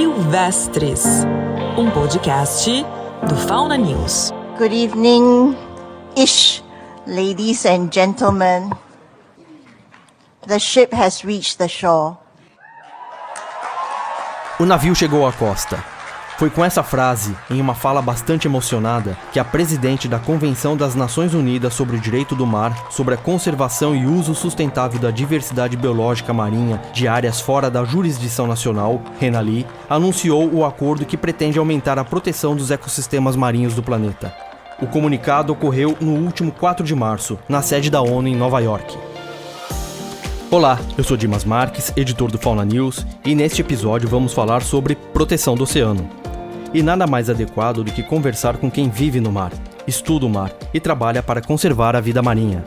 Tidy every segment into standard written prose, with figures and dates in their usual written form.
Silvestres, podcast do Fauna News. Good evening-ish, ladies and gentlemen. The ship has reached the shore. O navio chegou à costa. Foi com essa frase, em uma fala bastante emocionada, que a presidente da Convenção das Nações Unidas sobre o Direito do Mar, sobre a conservação e uso sustentável da diversidade biológica marinha de áreas fora da jurisdição nacional, Rena Lee, anunciou o acordo que pretende aumentar a proteção dos ecossistemas marinhos do planeta. O comunicado ocorreu no último 4 de março, na sede da ONU em Nova York. Olá, eu sou Dimas Marques, editor do Fauna News, e neste episódio vamos falar sobre proteção do oceano. E nada mais adequado do que conversar com quem vive no mar, estuda o mar e trabalha para conservar a vida marinha.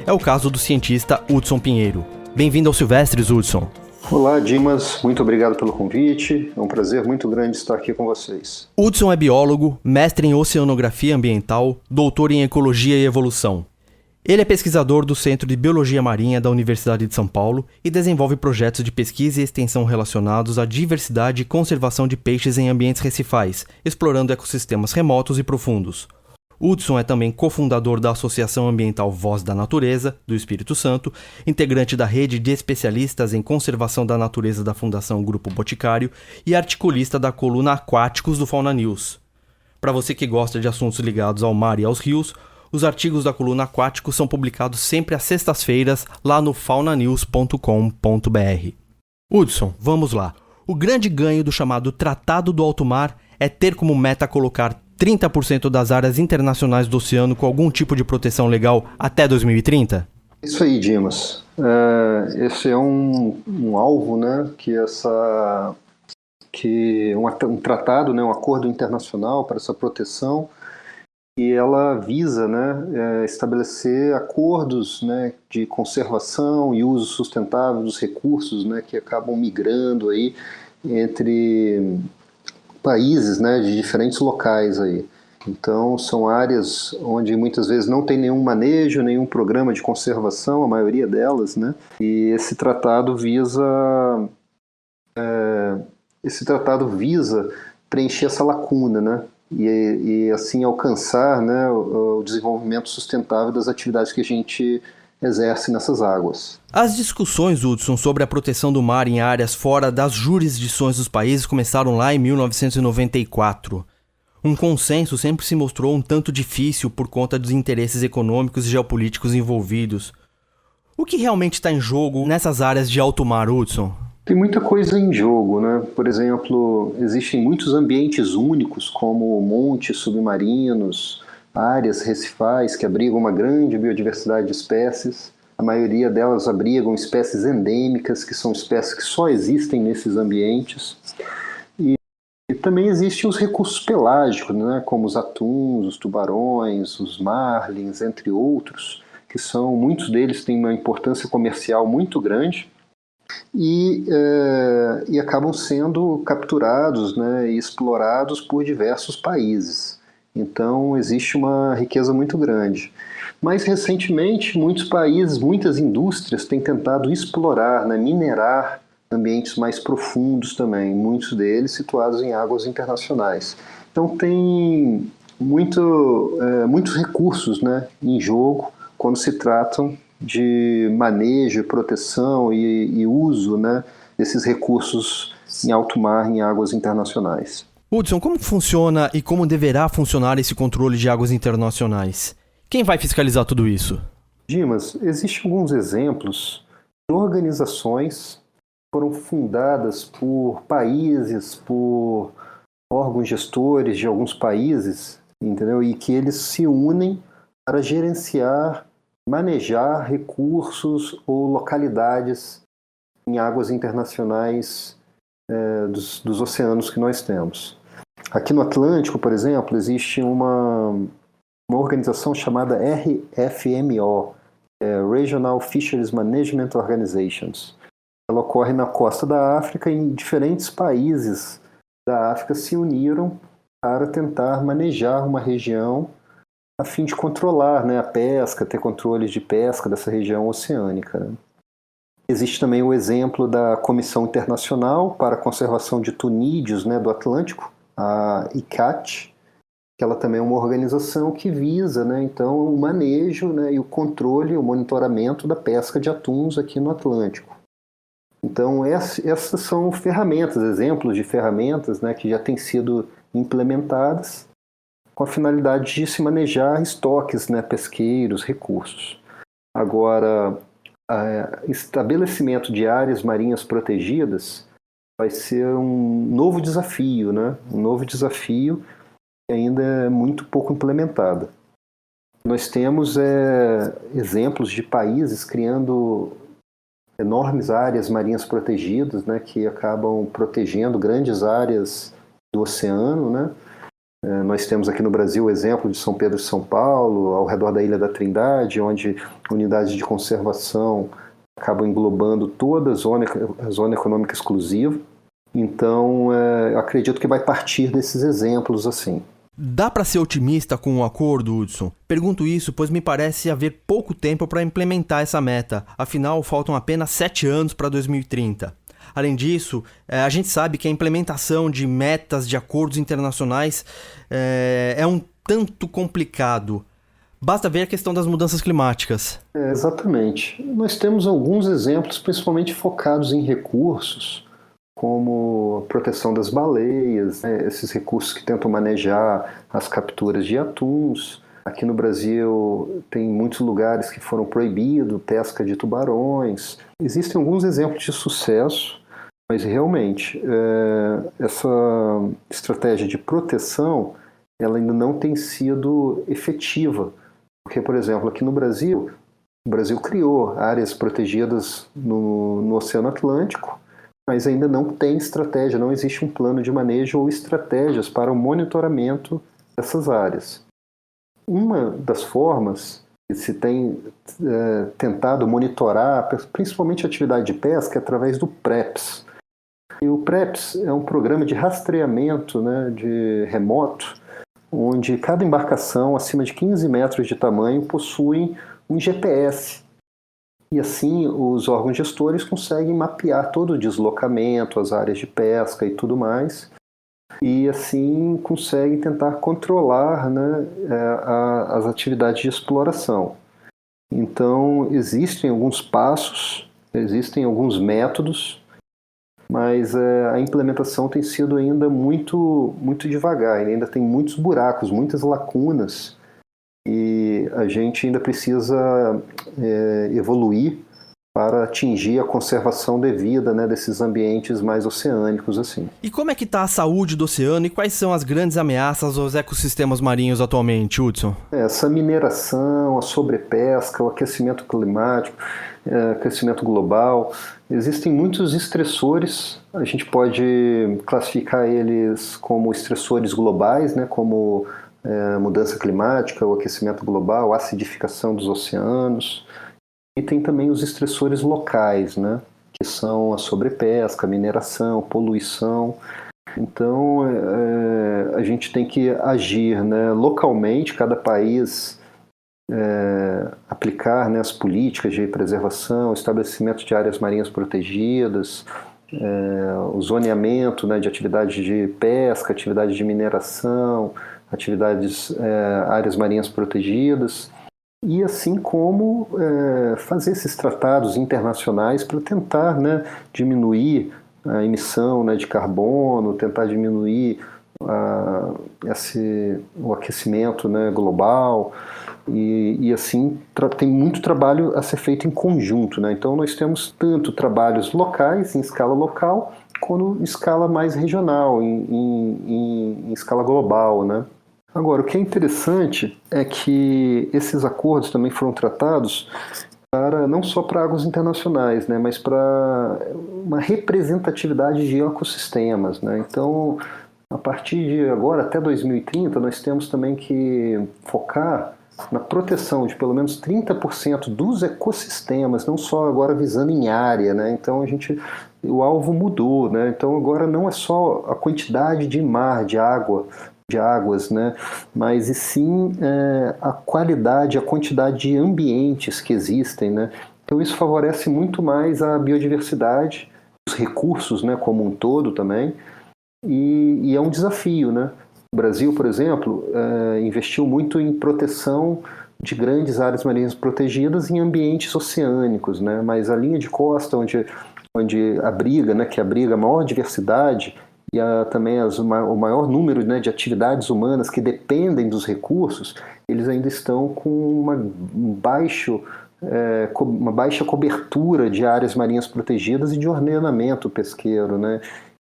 É o caso do cientista Hudson Pinheiro. Bem-vindo ao Silvestres, Hudson. Olá, Dimas. Muito obrigado pelo convite. É um prazer muito grande estar aqui com vocês. Hudson é biólogo, mestre em oceanografia ambiental, doutor em ecologia e evolução. Ele é pesquisador do Centro de Biologia Marinha da Universidade de São Paulo e desenvolve projetos de pesquisa e extensão relacionados à diversidade e conservação de peixes em ambientes recifais, explorando ecossistemas remotos e profundos. Hudson é também cofundador da Associação Ambiental Voz da Natureza, do Espírito Santo, integrante da rede de especialistas em conservação da natureza da Fundação Grupo Boticário e articulista da coluna Aquáticos do Fauna News. Para você que gosta de assuntos ligados ao mar e aos rios, os artigos da coluna Aquáticos são publicados sempre às sextas-feiras lá no faunanews.com.br. Hudson, vamos lá. O grande ganho do chamado Tratado do Alto Mar é ter como meta colocar 30% das áreas internacionais do oceano com algum tipo de proteção legal até 2030? Isso aí, Dimas. Esse é um alvo, né, um tratado, né, um acordo internacional para essa proteção. E ela visa, né, estabelecer acordos, né, de conservação e uso sustentável dos recursos, né, que acabam migrando aí entre países, né, de diferentes locais aí. Então são áreas onde muitas vezes não tem nenhum manejo, nenhum programa de conservação, a maioria delas, né, e esse tratado visa preencher essa lacuna, né, e assim alcançar, né, o desenvolvimento sustentável das atividades que a gente exerce nessas águas. As discussões, Hudson, sobre a proteção do mar em áreas fora das jurisdições dos países começaram lá em 1994. Um consenso sempre se mostrou um tanto difícil por conta dos interesses econômicos e geopolíticos envolvidos. O que realmente está em jogo nessas áreas de alto mar, Hudson? Tem muita coisa em jogo, né? Por exemplo, existem muitos ambientes únicos, como montes submarinos, áreas recifais que abrigam uma grande biodiversidade de espécies. A maioria delas abrigam espécies endêmicas, que são espécies que só existem nesses ambientes. E também existem os recursos pelágicos, né? Como os atuns, os tubarões, os marlins, entre outros, que muitos deles têm uma importância comercial muito grande. E acabam sendo capturados, né, e explorados por diversos países. Então existe uma riqueza muito grande. Mais recentemente, muitos países, muitas indústrias têm tentado explorar, né, minerar ambientes mais profundos também, muitos deles situados em águas internacionais. Então tem muitos recursos, né, em jogo quando se tratam de manejo, proteção e uso, né, desses recursos em alto mar, em águas internacionais. Hudson, como funciona e como deverá funcionar esse controle de águas internacionais? Quem vai fiscalizar tudo isso? Dimas, existem alguns exemplos de organizações que foram fundadas por países, por órgãos gestores de alguns países, entendeu? E que eles se unem para gerenciar, manejar recursos ou localidades em águas internacionais dos oceanos que nós temos. Aqui no Atlântico, por exemplo, existe uma organização chamada RFMO, Regional Fisheries Management Organizations. Ela ocorre na costa da África e diferentes países da África se uniram para tentar manejar uma região a fim de controlar, né, a pesca, ter controles de pesca dessa região oceânica, né? Existe também o exemplo da Comissão Internacional para a Conservação de Tunídeos, né, do Atlântico, a ICCAT, que ela também é uma organização que visa, né, então, o manejo, né, e o controle, o monitoramento da pesca de atuns aqui no Atlântico. Então, essas são ferramentas, exemplos de ferramentas, né, que já têm sido implementadas com a finalidade de se manejar estoques, né, pesqueiros, recursos. Agora, estabelecimento de áreas marinhas protegidas vai ser um novo desafio, né? Um novo desafio que ainda é muito pouco implementado. Nós temos exemplos de países criando enormes áreas marinhas protegidas, né, que acabam protegendo grandes áreas do oceano, né? Nós temos aqui no Brasil o exemplo de São Pedro e São Paulo, ao redor da Ilha da Trindade, onde unidades de conservação acabam englobando toda a zona econômica exclusiva. Então, eu acredito que vai partir desses exemplos assim. Dá para ser otimista com o acordo, Hudson? Pergunto isso pois me parece haver pouco tempo para implementar essa meta. Afinal, faltam apenas 7 anos para 2030. Além disso, a gente sabe que a implementação de metas de acordos internacionais é um tanto complicado. Basta ver a questão das mudanças climáticas. Exatamente. Nós temos alguns exemplos, principalmente focados em recursos, como a proteção das baleias, né, esses recursos que tentam manejar as capturas de atuns. Aqui no Brasil tem muitos lugares que foram proibidos, pesca de tubarões. Existem alguns exemplos de sucesso, mas realmente essa estratégia de proteção ela ainda não tem sido efetiva. Porque, por exemplo, aqui no Brasil, o Brasil criou áreas protegidas no Oceano Atlântico, mas ainda não tem estratégia, não existe um plano de manejo ou estratégias para o monitoramento dessas áreas. Uma das formas que se tem tentado monitorar, principalmente a atividade de pesca, é através do PREPS. E o PREPS é um programa de rastreamento, né, de remoto, onde cada embarcação acima de 15 metros de tamanho possui um GPS. E assim os órgãos gestores conseguem mapear todo o deslocamento, as áreas de pesca e tudo mais, e assim conseguem tentar controlar, né, as atividades de exploração. Então existem alguns passos, existem alguns métodos, mas a implementação tem sido ainda muito devagar, ainda tem muitos buracos, muitas lacunas, e a gente ainda precisa evoluir para atingir a conservação devida, né, desses ambientes mais oceânicos assim. E como é que está a saúde do oceano e quais são as grandes ameaças aos ecossistemas marinhos atualmente, Hudson? Essa mineração, a sobrepesca, o aquecimento climático, aquecimento global, existem muitos estressores, a gente pode classificar eles como estressores globais, né, como mudança climática, o aquecimento global, a acidificação dos oceanos. E tem também os estressores locais, né, que são a sobrepesca, a mineração, poluição. Então, a gente tem que agir, né, localmente, cada país aplicar, né, as políticas de preservação, estabelecimento de áreas marinhas protegidas, o zoneamento, né, de atividades de pesca, atividades de mineração, áreas marinhas protegidas, e assim como fazer esses tratados internacionais para tentar, né, diminuir a emissão, né, de carbono, tentar diminuir o aquecimento, né, global, e assim tem muito trabalho a ser feito em conjunto, né? Então nós temos tanto trabalhos locais, em escala local, quanto em escala mais regional, em escala global, né? Agora, o que é interessante é que esses acordos também foram tratados não só para águas internacionais, né, mas para uma representatividade de ecossistemas, né? Então, a partir de agora, até 2030, nós temos também que focar na proteção de pelo menos 30% dos ecossistemas, não só agora visando em área, né? Então o alvo mudou, né? Então agora não é só a quantidade de mar, de águas, né? Mas e sim a qualidade, a quantidade de ambientes que existem, né? Então isso favorece muito mais a biodiversidade, os recursos, né, como um todo também, e é um desafio, né? O Brasil, por exemplo, investiu muito em proteção de grandes áreas marinhas protegidas em ambientes oceânicos, né? Mas a linha de costa onde abriga, né, que abriga a maior diversidade e também o maior número, né, de atividades humanas que dependem dos recursos, eles ainda estão com uma baixa cobertura de áreas marinhas protegidas e de ordenamento pesqueiro, né?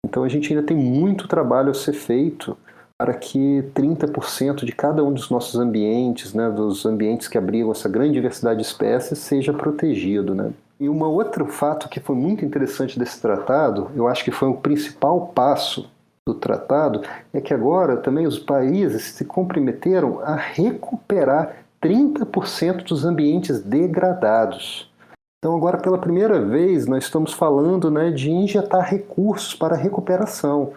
Então a gente ainda tem muito trabalho a ser feito para que 30% de cada um dos nossos ambientes, né, dos ambientes que abrigam essa grande diversidade de espécies, seja protegido, né? E um outro fato que foi muito interessante desse tratado, eu acho que foi o principal passo do tratado, é que agora também os países se comprometeram a recuperar 30% dos ambientes degradados. Então agora pela primeira vez nós estamos falando, né, de injetar recursos para a recuperação.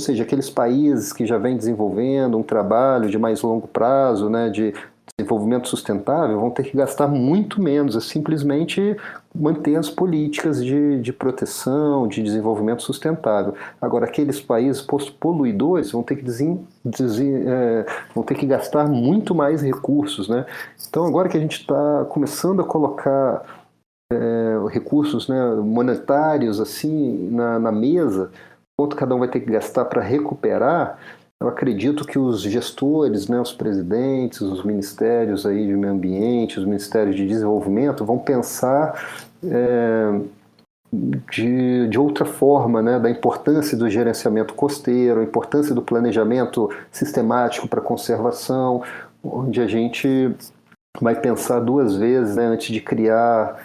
Ou seja, aqueles países que já vêm desenvolvendo um trabalho de mais longo prazo, né, de desenvolvimento sustentável, vão ter que gastar muito menos, é simplesmente manter as políticas de proteção, de desenvolvimento sustentável. Agora, aqueles países poluidores vão ter que gastar muito mais recursos, né? Então, agora que a gente está começando a colocar recursos, né, monetários assim na mesa, quanto cada um vai ter que gastar para recuperar, eu acredito que os gestores, né, os presidentes, os ministérios aí de meio ambiente, os ministérios de desenvolvimento vão pensar de outra forma, né, da importância do gerenciamento costeiro, a importância do planejamento sistemático para conservação, onde a gente vai pensar duas vezes, né, antes de criar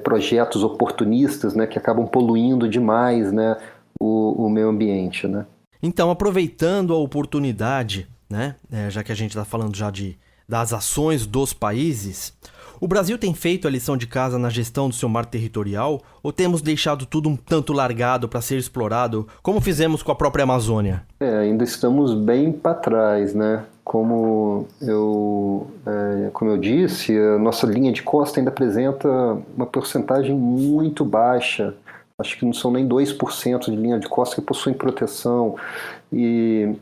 projetos oportunistas, né, que acabam poluindo demais, né, o meio ambiente, né? Então, aproveitando a oportunidade, né, já que a gente está falando já das ações dos países, o Brasil tem feito a lição de casa na gestão do seu mar territorial ou temos deixado tudo um tanto largado para ser explorado, como fizemos com a própria Amazônia? Ainda estamos bem para trás, né? Como eu disse, a nossa linha de costa ainda apresenta uma porcentagem muito baixa. Acho que não são nem 2% de linha de costa que possuem proteção. E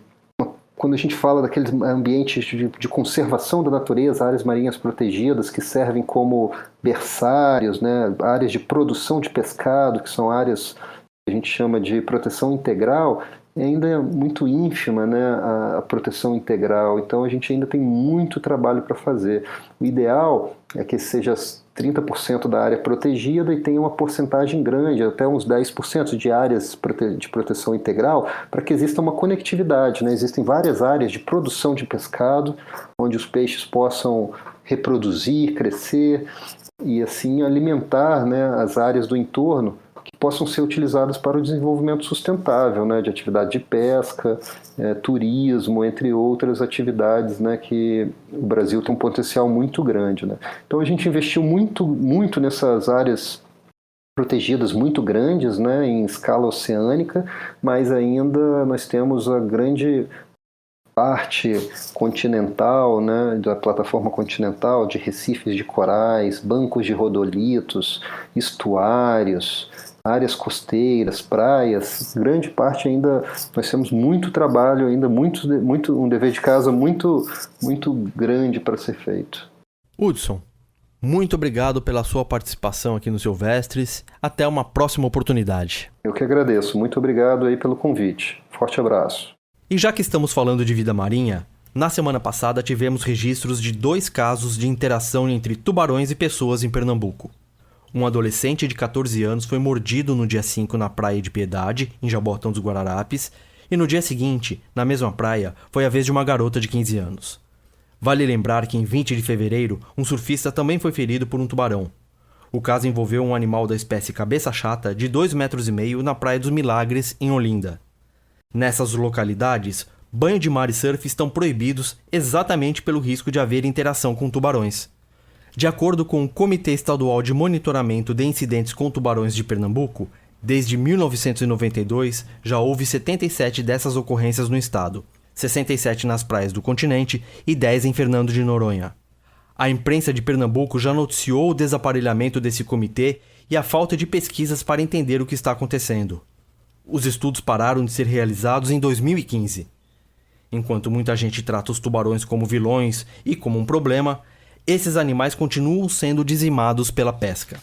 quando a gente fala daqueles ambientes de conservação da natureza, áreas marinhas protegidas que servem como berçários, né, áreas de produção de pescado, que são áreas que a gente chama de proteção integral, ainda é muito ínfima, né, a proteção integral. Então a gente ainda tem muito trabalho para fazer. O ideal é que seja 30% da área protegida e tenha uma porcentagem grande, até uns 10% de áreas de proteção integral, para que exista uma conectividade, né? Existem várias áreas de produção de pescado, onde os peixes possam reproduzir, crescer e assim alimentar, né, as áreas do entorno que possam ser utilizadas para o desenvolvimento sustentável, né, de atividade de pesca, turismo, entre outras atividades, né, que o Brasil tem um potencial muito grande, né. Então a gente investiu muito nessas áreas protegidas muito grandes, né, em escala oceânica, mas ainda nós temos a grande parte continental, né, da plataforma continental, de recifes de corais, bancos de rodolitos, estuários, áreas costeiras, praias, grande parte ainda, nós temos muito trabalho ainda, um dever de casa muito grande para ser feito. Hudson, muito obrigado pela sua participação aqui no Silvestres. Até uma próxima oportunidade. Eu que agradeço. Muito obrigado aí pelo convite. Forte abraço. E já que estamos falando de vida marinha, na semana passada tivemos registros de 2 casos de interação entre tubarões e pessoas em Pernambuco. Um adolescente de 14 anos foi mordido no dia 5 na Praia de Piedade, em Jaboatão dos Guararapes, e no dia seguinte, na mesma praia, foi a vez de uma garota de 15 anos. Vale lembrar que em 20 de fevereiro, um surfista também foi ferido por um tubarão. O caso envolveu um animal da espécie cabeça chata de 2,5 metros na Praia dos Milagres, em Olinda. Nessas localidades, banho de mar e surf estão proibidos exatamente pelo risco de haver interação com tubarões. De acordo com o Comitê Estadual de Monitoramento de Incidentes com Tubarões de Pernambuco, desde 1992 já houve 77 dessas ocorrências no estado, 67 nas praias do continente e 10 em Fernando de Noronha. A imprensa de Pernambuco já noticiou o desaparelhamento desse comitê e a falta de pesquisas para entender o que está acontecendo. Os estudos pararam de ser realizados em 2015. Enquanto muita gente trata os tubarões como vilões e como um problema, esses animais continuam sendo dizimados pela pesca.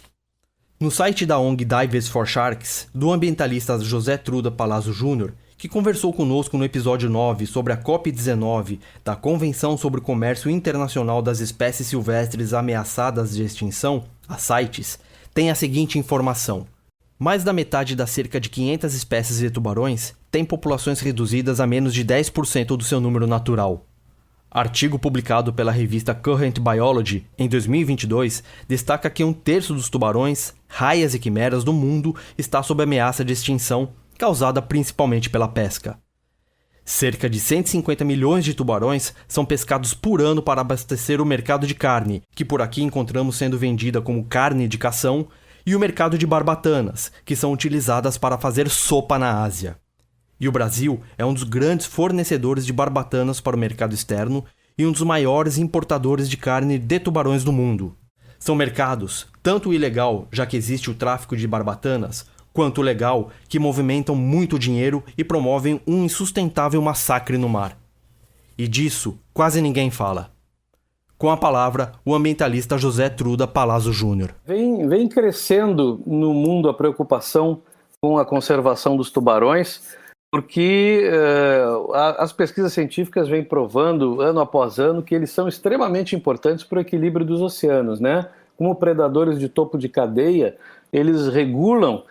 No site da ONG Divers for Sharks, do ambientalista José Truda Palazzo Júnior, que conversou conosco no episódio 9 sobre a COP19 da Convenção sobre o Comércio Internacional das Espécies Silvestres Ameaçadas de Extinção, a CITES, tem a seguinte informação. Mais da metade das cerca de 500 espécies de tubarões tem populações reduzidas a menos de 10% do seu número natural. Artigo publicado pela revista Current Biology em 2022 destaca que 1/3 dos tubarões, raias e quimeras do mundo está sob ameaça de extinção, causada principalmente pela pesca. Cerca de 150 milhões de tubarões são pescados por ano para abastecer o mercado de carne, que por aqui encontramos sendo vendida como carne de cação, e o mercado de barbatanas, que são utilizadas para fazer sopa na Ásia. E o Brasil é um dos grandes fornecedores de barbatanas para o mercado externo e um dos maiores importadores de carne de tubarões do mundo. São mercados, tanto o ilegal, já que existe o tráfico de barbatanas, quanto o legal, que movimentam muito dinheiro e promovem um insustentável massacre no mar. E disso quase ninguém fala. Com a palavra, o ambientalista José Truda Palazzo Júnior. Vem crescendo no mundo a preocupação com a conservação dos tubarões, porque as pesquisas científicas vêm provando, ano após ano, que eles são extremamente importantes para o equilíbrio dos oceanos, né? Como predadores de topo de cadeia, eles regulam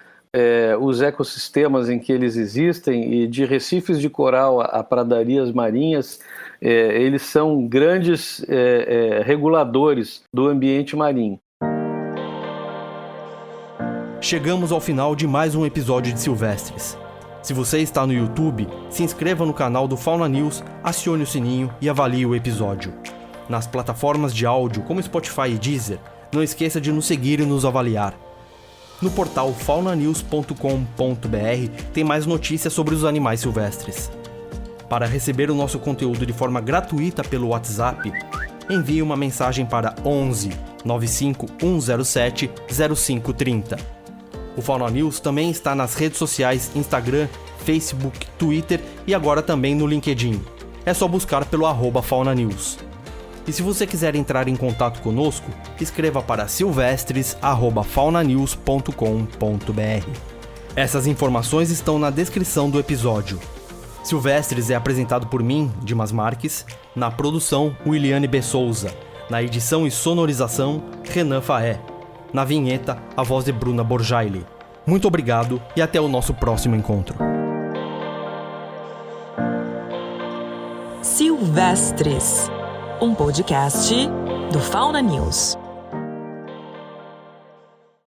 os ecossistemas em que eles existem, e de recifes de coral a pradarias marinhas, eles são grandes reguladores do ambiente marinho. Chegamos ao final de mais um episódio de Silvestres. Se você está no YouTube, se inscreva no canal do Fauna News, acione o sininho e avalie o episódio. Nas plataformas de áudio como Spotify e Deezer, não esqueça de nos seguir e nos avaliar. No portal faunanews.com.br tem mais notícias sobre os animais silvestres. Para receber o nosso conteúdo de forma gratuita pelo WhatsApp, envie uma mensagem para 11 95 107 0530. O Fauna News também está nas redes sociais Instagram, Facebook, Twitter e agora também no LinkedIn. É só buscar pelo @FaunaNews. E se você quiser entrar em contato conosco, escreva para silvestres@faunanews.com.br. Essas informações estão na descrição do episódio. Silvestres é apresentado por mim, Dimas Marques, na produção Williane B. Souza, na edição e sonorização Renan Faé, na vinheta a voz de Bruna Borjaili. Muito obrigado e até o nosso próximo encontro. Silvestres, um podcast do Fauna News.